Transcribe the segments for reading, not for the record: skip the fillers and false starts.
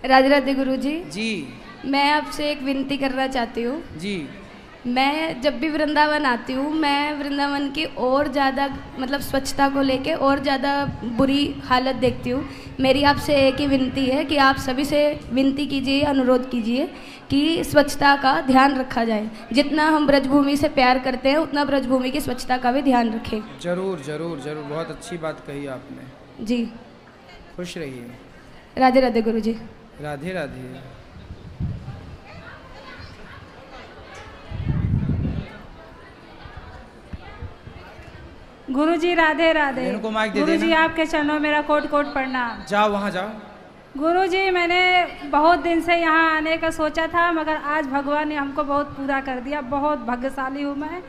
राधे राधे गुरुजी। जी मैं आपसे एक विनती करना चाहती हूँ। जी। मैं जब भी वृंदावन आती हूँ, मैं वृंदावन की और ज़्यादा मतलब स्वच्छता को लेके और ज़्यादा बुरी हालत देखती हूँ। मेरी आपसे एक ही विनती है कि आप सभी से विनती कीजिए, अनुरोध कीजिए कि स्वच्छता का ध्यान रखा जाए। जितना हम ब्रजभूमि से प्यार करते हैं, उतना ब्रजभूमि की स्वच्छता का भी ध्यान रखें। जरूर जरूर जरूर, बहुत अच्छी बात कही आपने जी। खुश रहिए। राधे राधे गुरुजी। राधे राधे। गुरुजी राधे राधे। इनको माइक दे गुरुजी देना। आपके चरणों में मेरा कोट कोट प्रणाम। जाओ वहाँ जाओ। गुरुजी मैंने बहुत दिन से यहाँ आने का सोचा था, मगर आज भगवान ने हमको बहुत पूरा कर दिया। बहुत भाग्यशाली हूँ मैं।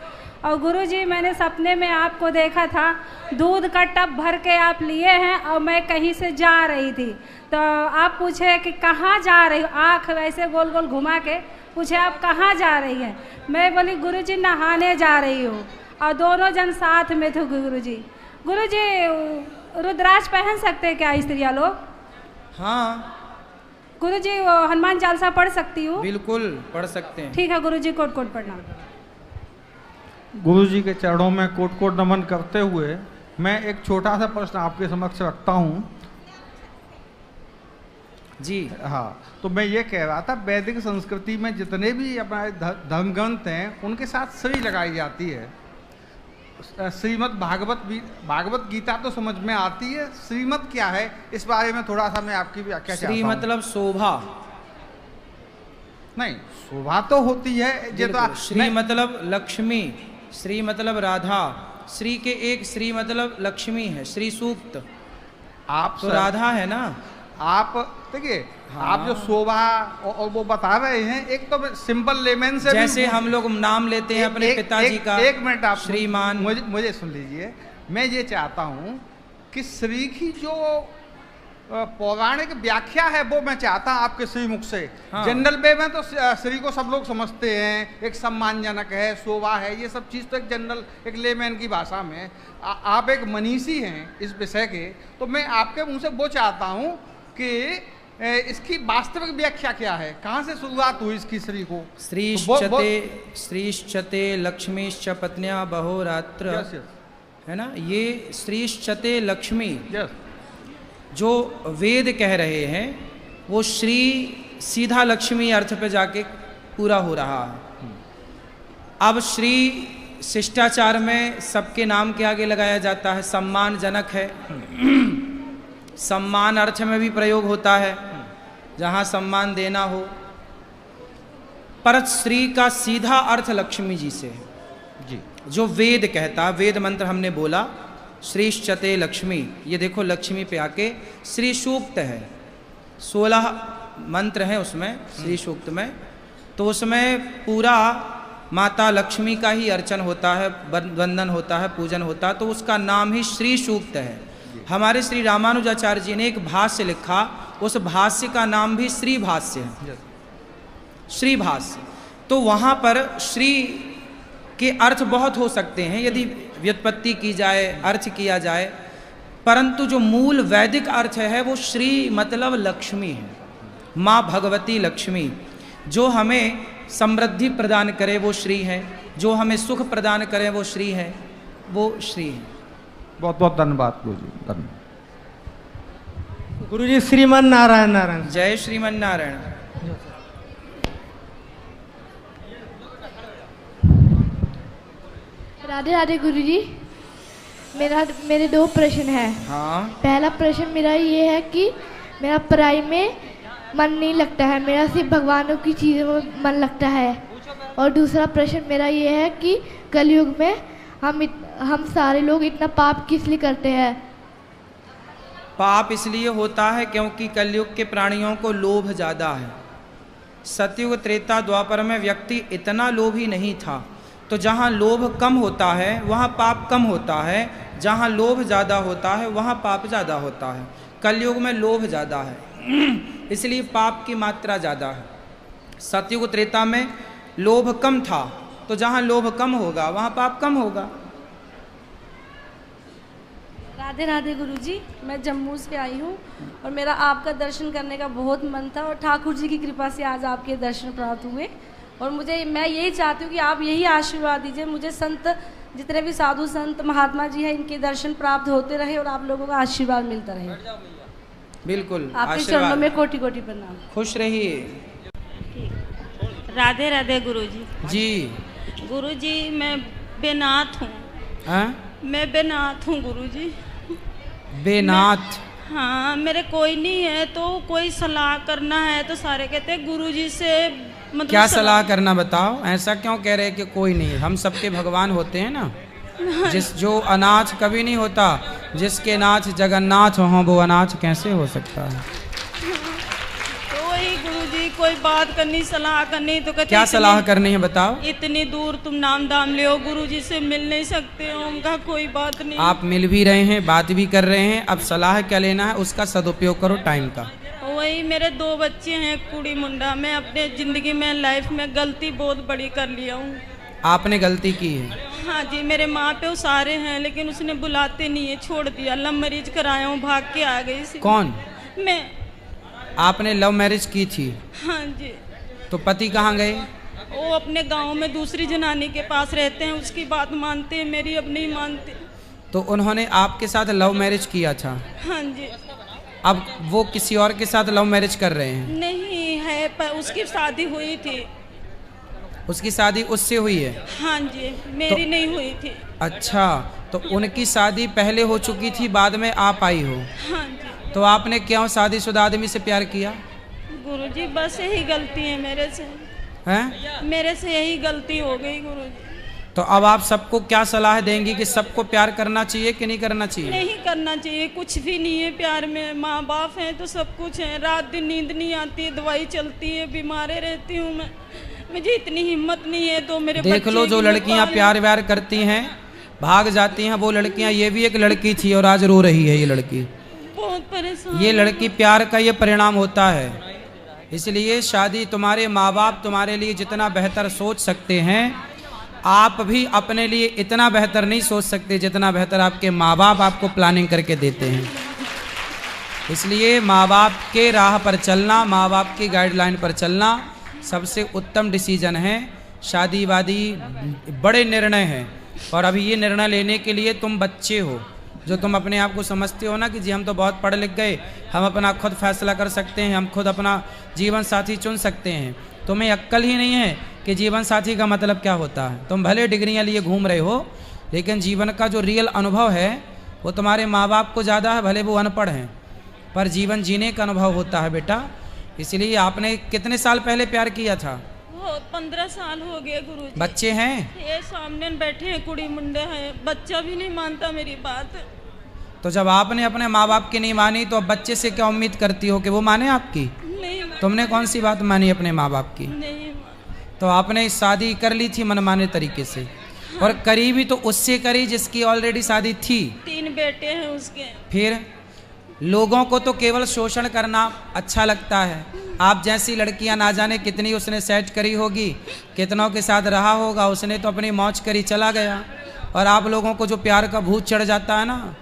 और गुरुजी मैंने सपने में आपको देखा था, दूध का टब भर के आप लिए हैं और मैं कहीं से जा रही थी, तो आप पूछे कि कहाँ जा रही हो, आँख वैसे गोल गोल घुमा के पूछे आप कहाँ जा रही हैं। मैं बोली गुरुजी नहाने जा रही हूँ, और दोनों जन साथ में थे। गुरुजी गुरुजी रुद्राक्ष पहन सकते हैं क्या स्त्रियाँ लोग? हाँ गुरुजी वो हनुमान चालीसा पढ़ सकती हूँ? बिल्कुल पढ़ सकते हैं। ठीक है गुरुजी, कोट कोट प्रणाम। गुरुजी के चरणों में कोट कोट नमन करते हुए मैं एक छोटा सा प्रश्न आपके समक्ष रखता हूँ। जी हाँ, तो मैं ये कह रहा था, वैदिक संस्कृति में जितने भी अपने धर्म ग्रंथ हैं उनके साथ श्री लगाई जाती है। श्रीमद् भागवत गीता तो समझ में आती है, श्रीमद् क्या है इस बारे में थोड़ा सा मैं आपकी व्याख्या चाहता हूं। श्री मतलब शोभा नहीं, शोभा तो होती है। ये तो श्री मतलब लक्ष्मी, श्री मतलब राधा। श्री के एक श्री मतलब लक्ष्मी है, श्री सूक्त। आप तो राधा है ना। आप देखिए, हाँ। आप जो शोभा और वो बता रहे हैं, एक तो सिंपल लेमन से जैसे हम लोग नाम लेते हैं अपने पिताजी का। एक मिनट आप श्रीमान। मुझे सुन लीजिए। मैं ये चाहता हूं कि श्री की जो पौराणिक व्याख्या है वो मैं चाहता हूं आपके श्रीमुख से। हाँ। जनरल वे में तो श्री को सब लोग समझते हैं, एक सम्मानजनक है, शोभा है, ये सब चीज़ तो एक जनरल एक लेमैन की भाषा में। आप एक मनीषी हैं इस विषय के, तो मैं आपके मुंह से वो चाहता हूँ कि इसकी वास्तविक व्याख्या क्या है, कहाँ से शुरुआत हुई इसकी श्री को? श्रीश्चते लक्ष्मीश्च पत्न्या बहोरात्र, है ना। ये श्रीश्चते लक्ष्मी जो वेद कह रहे हैं, वो श्री सीधा लक्ष्मी अर्थ पे जाके पूरा हो रहा है। अब श्री शिष्टाचार में सबके नाम के आगे लगाया जाता है, सम्मानजनक है। सम्मान अर्थ में भी प्रयोग होता है, जहाँ सम्मान देना हो। पर श्री का सीधा अर्थ लक्ष्मी जी से है जी, जो वेद कहता। वेद मंत्र हमने बोला श्रीश्चते लक्ष्मी, ये देखो लक्ष्मी पे आके श्री सूक्त है। 16 मंत्र हैं उसमें, श्री सूक्त में। तो उसमें पूरा माता लक्ष्मी का ही अर्चन होता है, वंदन होता है, पूजन होता है। तो उसका नाम ही श्री सूक्त है। हमारे श्री रामानुजाचार्य जी ने एक भाष्य लिखा, उस भाष्य का नाम भी श्री भाष्य है, श्री भाष्य। तो वहाँ पर श्री के अर्थ बहुत हो सकते हैं यदि व्युत्पत्ति की जाए, अर्थ किया जाए, परंतु जो मूल वैदिक अर्थ है वो श्री मतलब लक्ष्मी है। माँ भगवती लक्ष्मी जो हमें समृद्धि प्रदान करे वो श्री है, जो हमें सुख प्रदान करे वो श्री है, वो श्री है। बहुत बहुत धन्यवाद गुरुजी, धन्यवाद। गुरुजी श्रीमन नारायण नारायण। जय श्रीमन नारायण। राधे राधे गुरुजी। मेरे 2 प्रश्न हैं। हाँ। पहला प्रश्न मेरा ये है कि मेरा पढ़ाई में मन नहीं लगता है, मेरा सिर्फ भगवानों की चीज़ों में मन लगता है। और दूसरा प्रश्न मेरा ये है कि कलयुग में हम सारे लोग इतना पाप किस लिए करते हैं? पाप इसलिए होता है क्योंकि कलयुग के प्राणियों को लोभ ज़्यादा है। सतयुग त्रेता द्वापर में व्यक्ति इतना लोभी नहीं था। तो जहाँ लोभ कम होता है वहाँ पाप कम होता है, जहाँ लोभ ज़्यादा होता है वहाँ पाप ज़्यादा होता है। कलयुग में लोभ ज़्यादा है इसलिए पाप की मात्रा ज़्यादा है। सतयुग त्रेता में लोभ कम था, तो जहाँ लोभ कम होगा वहाँ पाप कम होगा। राधे राधे गुरुजी, मैं जम्मू से आई हूँ और मेरा आपका दर्शन करने का बहुत मन था और ठाकुर जी की कृपा से आज आपके दर्शन प्राप्त हुए। और मैं यही चाहती हूँ कि आप यही आशीर्वाद दीजिए मुझे, संत जितने भी साधु संत महात्मा जी हैं इनके दर्शन प्राप्त होते रहे और आप लोगों का आशीर्वाद मिलता रहे। बिल्कुल, आपके चरणों में कोटि कोटि प्रणाम। खुश रहिए। राधे राधे गुरुजी। जी गुरुजी, मैं बेनाथ हूँ। मैं बेनाथ हूँ गुरुजी। बेनाथ? हाँ, मेरे कोई नहीं है तो कोई सलाह करना है तो सारे कहते हैं गुरुजी से मतलब क्या सलाह करना बताओ? ऐसा क्यों कह रहे कि कोई नहीं? हम सबके भगवान होते हैं ना। जो अनाथ कभी नहीं होता, जिसके नाथ जगन्नाथ हो वो अनाथ कैसे हो सकता है? तो वही गुरुजी, कोई बात करनी, सलाह करनी तो कहते क्या सलाह करनी है बताओ? इतनी दूर तुम नाम दाम ले हो, गुरुजी से मिल नहीं सकते हो। उनका कोई बात नहीं। आप मिल भी रहे हैं, बात भी कर रहे हैं, अब सलाह क्या लेना है उसका सदुपयोग करो टाइम का। वही, मेरे 2 बच्चे हैं, कुड़ी मुंडा। मैं अपने ज़िंदगी में लाइफ में गलती बहुत बड़ी कर लिया हूँ। आपने गलती की है? हाँ जी, मेरे माँ पे सारे हैं लेकिन उसने बुलाते नहीं है, छोड़ दिया। लव मैरिज कराया हूँ, भाग के आ गई। कौन? मैं। आपने लव मैरिज की थी? हाँ जी। तो पति कहाँ गए? वो अपने गांव में दूसरी जनानी के पास रहते हैं, उसकी बात मानते हैं, मेरी अब नहीं मानते। तो उन्होंने आपके साथ लव मैरिज किया था? हाँ जी। अब वो किसी और के साथ लव मैरिज कर रहे हैं? नहीं है, पर उसकी शादी हुई थी। उसकी शादी उससे हुई है? हाँ जी, मेरी नहीं हुई थी। अच्छा, तो उनकी शादी पहले हो चुकी थी, बाद में आप आई हो? हाँ जी। तो आपने क्यों शादीशुदा आदमी से प्यार किया? गुरुजी, बस यही गलती है मेरे से। हैं? मेरे से यही गलती हो गई गुरुजी। तो अब आप सबको क्या सलाह देंगी कि सबको प्यार करना चाहिए कि नहीं करना चाहिए? नहीं करना चाहिए, कुछ भी नहीं है प्यार में। माँ बाप हैं तो सब कुछ है। रात दिन नींद नहीं आती है, दवाई चलती है, बीमारे रहती हूँ मैं। मुझे इतनी हिम्मत नहीं है तो मेरे देख लो, जो लड़कियां प्यार व्यार करती हैं भाग जाती हैं वो लड़कियां। ये भी एक लड़की थी और आज रो रही है ये लड़की। बहुत परेशान। ये लड़की प्यार का ये परिणाम होता है। इसलिए शादी, तुम्हारे माँ बाप तुम्हारे लिए जितना बेहतर सोच सकते हैं, आप भी अपने लिए इतना बेहतर नहीं सोच सकते जितना बेहतर आपके माँ बाप आपको प्लानिंग करके देते हैं। इसलिए माँ बाप के राह पर चलना, माँ बाप की गाइडलाइन पर चलना सबसे उत्तम डिसीजन है। शादी वादी बड़े निर्णय हैं और अभी ये निर्णय लेने के लिए तुम बच्चे हो, जो तुम अपने आप को समझते हो ना कि जी हम तो बहुत पढ़ लिख गए, हम अपना खुद फैसला कर सकते हैं, हम खुद अपना जीवन साथी चुन सकते हैं। तुम्हें अक्ल ही नहीं है कि जीवन साथी का मतलब क्या होता है। तुम भले डिग्रियां लिए घूम रहे हो, लेकिन जीवन का जो रियल अनुभव है वो तुम्हारे माँ बाप को ज़्यादा है, भले वो अनपढ़ हैं, पर जीवन जीने का अनुभव होता है बेटा। इसलिए आपने कितने साल पहले प्यार किया था? 15 साल हो गए गुरुजी। बच्चे हैं? ये सामने बैठे हैं, कुड़ी मुंडे हैं, बच्चा भी नहीं मानता मेरी बात। तो जब आपने अपने माँ बाप की नहीं मानी तो अब बच्चे से क्या उम्मीद करती हो कि वो माने आपकी? नहीं। तुमने कौन सी बात मानी अपने माँ बाप की? नहीं। तो आपने शादी कर ली थी मनमाने तरीके से। हाँ। और करी भी तो उससे करी जिसकी ऑलरेडी शादी थी। 3 बेटे हैं उसके। फिर लोगों को तो केवल शोषण करना अच्छा लगता है। आप जैसी लड़कियां ना जाने कितनी उसने सेट करी होगी, कितनों के साथ रहा होगा, उसने तो अपनी मौज करी चला गया। और आप लोगों को जो प्यार का भूत चढ़ जाता है ना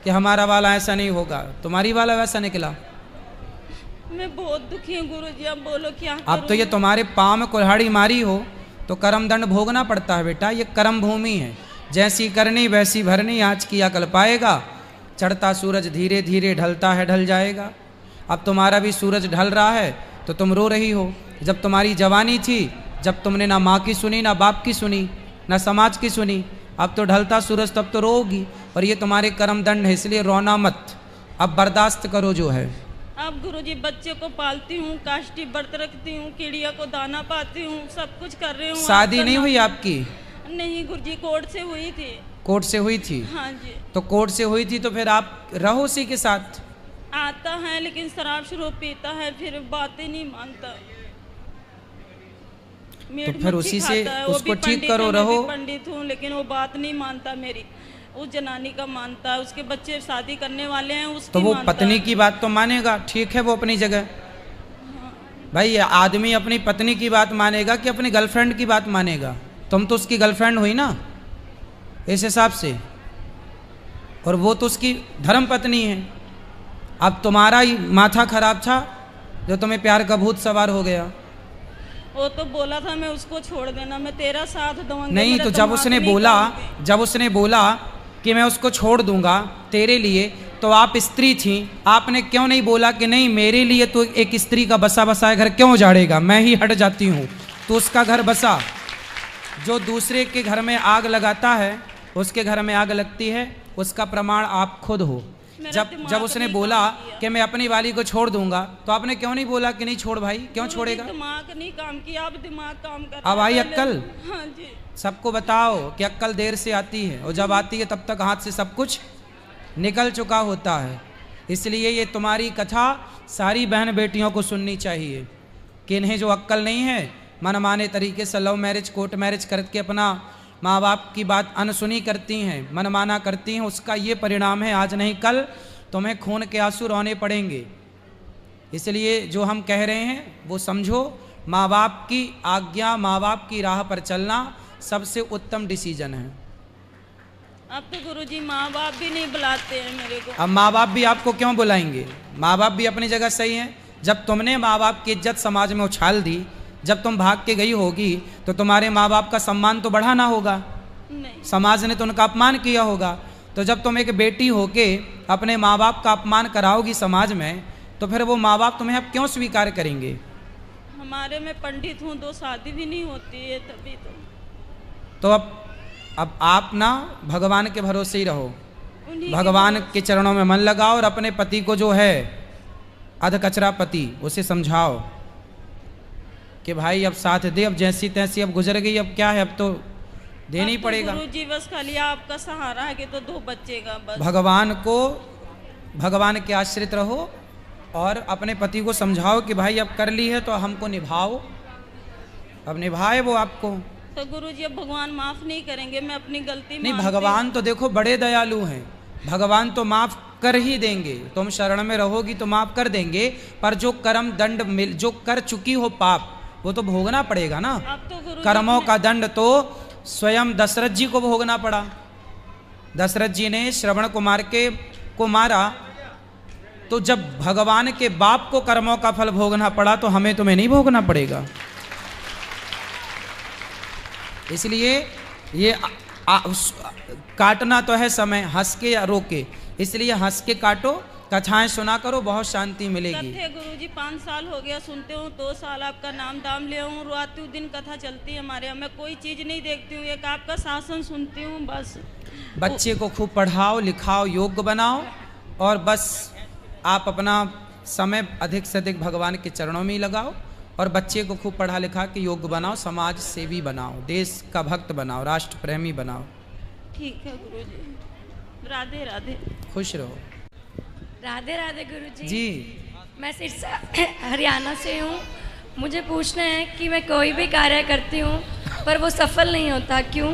कि हमारा वाला ऐसा नहीं होगा, तुम्हारी वाला वैसा निकला। मैं बहुत दुखी हूँ गुरुजी, अब बोलो क्या करूं? अब तो ये तुम्हारे पाँव में कुल्हाड़ी मारी हो तो कर्म दंड भोगना पड़ता है बेटा। ये कर्म भूमि है, जैसी करनी वैसी भरनी, आज किया कल पाएगा। चढ़ता सूरज धीरे धीरे ढलता है, ढल जाएगा। अब तुम्हारा भी सूरज ढल रहा है तो तुम रो रही हो। जब तुम्हारी जवानी थी, जब तुमने ना माँ की सुनी, ना बाप की सुनी, ना समाज की सुनी, अब तो ढलता सूरज, तब तो रोगी। और ये तुम्हारे कर्म दंड है, इसलिए रोना मत, अब बर्दाश्त करो जो है। अब गुरुजी बच्चे को पालती हूँ, काष्टी व्रत रखती हूँ, चिड़िया को दाना पाती हूँ, सब कुछ कर रही हूँ। शादी नहीं हुई आपकी? नहीं गुरुजी, कोर्ट से हुई थी। कोर्ट से हुई थी? हाँ जी। तो कोर्ट से हुई थी तो फिर आप रहो उसी के साथ? आता है लेकिन शराब शरोब पीता है, फिर बातें नहीं मानता। तो फिर उसी से उसको ठीक करो, रहो। पंडित हूँ लेकिन वो बात नहीं मानता मेरी, उस जनानी का मानता है। उसके बच्चे शादी करने वाले हैं, उसकी तो वो मानता पत्नी है। की बात तो मानेगा, ठीक है वो अपनी जगह। हाँ। भाई आदमी अपनी पत्नी की बात मानेगा कि अपनी गर्लफ्रेंड की बात मानेगा? तुम तो उसकी गर्लफ्रेंड हुई ना, इस हिसाब से। और वो तो उसकी धर्म पत्नी है। अब तुम्हारा ही माथा खराब था जो तुम्हें प्यार का भूत सवार हो गया। वो तो बोला था मैं उसको छोड़ देना, मैं तेरा साथ दूंगा। नहीं तो जब उसने बोला कि मैं उसको छोड़ दूंगा तेरे लिए, तो आप स्त्री थी, आपने क्यों नहीं बोला कि नहीं मेरे लिए तो एक स्त्री का बसा बसाया घर क्यों उजाड़ेगा, मैं ही हट जाती हूँ। तो उसका घर बसा। जो दूसरे के घर में आग लगाता है उसके घर में आग लगती है, उसका प्रमाण आप खुद हो। जब उसने बोला कि मैं अपनी वाली को छोड़ दूंगा, तो आपने क्यों नहीं बोला कि नहीं छोड़ भाई, क्यों छोड़ेगा? दिमाग नहीं काम किया, अब दिमाग काम कर। अब आई अक्ल? हाँ जी। सबको बताओ कि अक्ल देर से आती है, और जब आती है तब तक हाथ से सब कुछ निकल चुका होता है। इसलिए ये तुम्हारी कथा सारी बहन बेटियों को सुननी चाहिए कि इन्हें जो अक्ल नहीं है, मनमाने तरीके से लव मैरिज कोर्ट मैरिज करके अपना माँ बाप की बात अनसुनी करती हैं, मनमाना करती हैं, उसका ये परिणाम है आज नहीं कल तुम्हें खून के आंसू रोने पड़ेंगे। इसलिए जो हम कह रहे हैं वो समझो, माँ बाप की आज्ञा, माँ बाप की राह पर चलना सबसे उत्तम डिसीजन है। अब तो गुरुजी माँ बाप भी नहीं बुलाते हैं मेरे को। अब माँ बाप भी आपको क्यों बुलाएंगे? माँ बाप भी अपनी जगह सही हैं। जब तुमने माँ बाप की इज्जत समाज में उछाल दी, जब तुम भाग के गई होगी, तो तुम्हारे माँ बाप का सम्मान तो बढ़ा ना होगा? नहीं। समाज ने तो उनका अपमान किया होगा। तो जब तुम एक बेटी होके अपने माँ बाप का अपमान कराओगी समाज में, तो फिर वो माँ बाप तुम्हें अब क्यों स्वीकार करेंगे? हमारे में पंडित हूँ, 2 शादी भी नहीं होती है तभी तो अब आप ना भगवान के भरोसे ही रहो, भगवान के चरणों में मन लगाओ, और अपने पति को जो है अध कचरा पति, उसे समझाओ कि भाई अब साथ दे, अब जैसी तैसी अब गुजर गई, अब क्या है, अब तो देना ही पड़ेगा। गुरुजी बस खाली आपका सहारा है कि तो 2 बच्चे का बस। भगवान के आश्रित रहो, और अपने पति को समझाओ कि भाई अब कर ली है तो हमको निभाओ, अब निभाए वो आपको। तो गुरुजी अब भगवान माफ नहीं करेंगे? मैं अपनी गलती नहीं, भगवान तो देखो बड़े दयालु हैं, भगवान तो माफ कर ही देंगे। तुम शरण में रहोगी तो माफ कर देंगे, पर जो कर्म दंड जो कर चुकी हो पाप, वो तो भोगना पड़ेगा ना। तो कर्मों का दंड तो स्वयं दशरथ जी को भोगना पड़ा। दशरथ जी ने श्रवण कुमार को मारा, तो जब भगवान के बाप को कर्मों का फल भोगना पड़ा, तो हमें तुम्हें नहीं भोगना पड़ेगा। इसलिए ये काटना तो है समय, हंस के या रो के, इसलिए हंस के काटो, कथाएं सुना करो, बहुत शांति मिलेगी। गुरुजी 5 साल हो गया सुनते हूँ, 2 साल आपका नाम दाम ले हूँ, रोती हूँ, दिन कथा चलती है हमारे यहाँ, मैं कोई चीज़ नहीं देखती हूँ, एक आपका शासन सुनती हूँ बस। बच्चे को खूब पढ़ाओ लिखाओ, योग्य बनाओ, और बस आप अपना समय अधिक से अधिक भगवान के चरणों में ही लगाओ, और बच्चे को खूब पढ़ा लिखा के योग्य बनाओ, समाज सेवी बनाओ, देश का भक्त बनाओ, राष्ट्र प्रेमी बनाओ। ठीक है गुरुजी, राधे राधे। खुश रहो। राधे राधे गुरुजी। जी, मैं सिरसा हरियाणा से हूँ। मुझे पूछना है कि मैं कोई भी कार्य करती हूँ पर वो सफल नहीं होता, क्यों?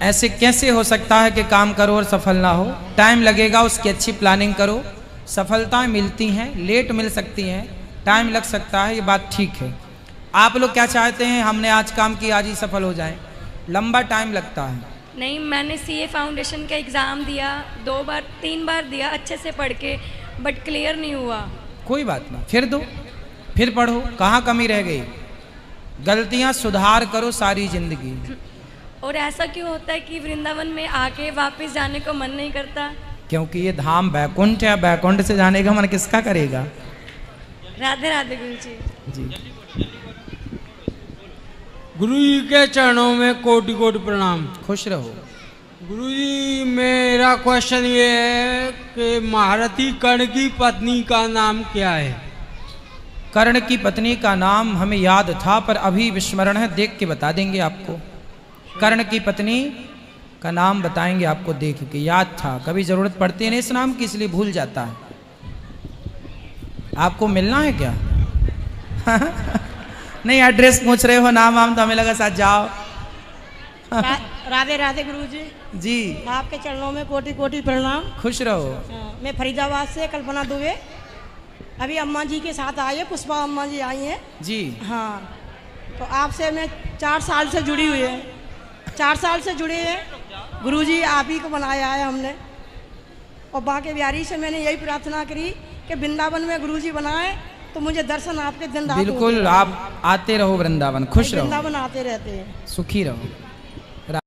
ऐसे कैसे हो सकता है कि काम करो और सफल ना हो? टाइम लगेगा, उसकी अच्छी प्लानिंग करो। सफलताएं मिलती हैं, लेट मिल सकती हैं, टाइम लग सकता है, ये बात ठीक है। आप लोग क्या चाहते हैं? हमने आज काम किया, आज ही सफल हो जाए? लंबा टाइम लगता है। नहीं, मैंने सीए फाउंडेशन का एग्ज़ाम दिया, 3 बार दिया अच्छे से पढ़ के, बट क्लियर नहीं हुआ। कोई बात ना, फिर दो, फिर पढ़ो, कहाँ कमी रह गई? गलतियाँ सुधार करो सारी जिंदगी। और ऐसा क्यों होता है कि वृंदावन में आके वापस जाने को मन नहीं करता? क्योंकि ये धाम बैकुंठ है, बैकुंठ से जाने का मन किसका करेगा? राधे राधे गुरु जी। गुरु जी के चरणों में कोटि कोटि प्रणाम। खुश रहो। गुरु जी, मेरा क्वेश्चन ये है कि महारथी कर्ण की पत्नी का नाम क्या है? कर्ण की पत्नी का नाम हमें याद था, पर अभी विस्मरण है, देख के बता देंगे आपको। कर्ण की पत्नी का नाम बताएंगे आपको, देख के। याद था, कभी जरूरत पड़ती है ना इस नाम की, इसलिए भूल जाता है। आपको मिलना है क्या? नहीं, एड्रेस पूछ रहे हो, नाम वाम तो हमें लगा साथ जाओ। राधे राधे गुरुजी जी, आपके चरणों में कोटि कोटि प्रणाम। खुश रहो। मैं फरीदाबाद से कल्पना दुबे, अभी अम्मा जी के साथ आई है, पुष्पा अम्मा जी आई हैं जी। हाँ, तो आपसे मैं 4 साल से जुड़ी हुई है, 4 साल से जुड़े हैं। गुरुजी आप ही को बनाया है हमने। और बांके बिहारी से मैंने यही प्रार्थना करी कि वृंदावन में गुरुजी बनाए तो मुझे दर्शन आपके दिन रात बिल्कुल, आप आते रहो वृंदावन, खुश रहो, वृंदावन आते रहते हैं, सुखी रहो।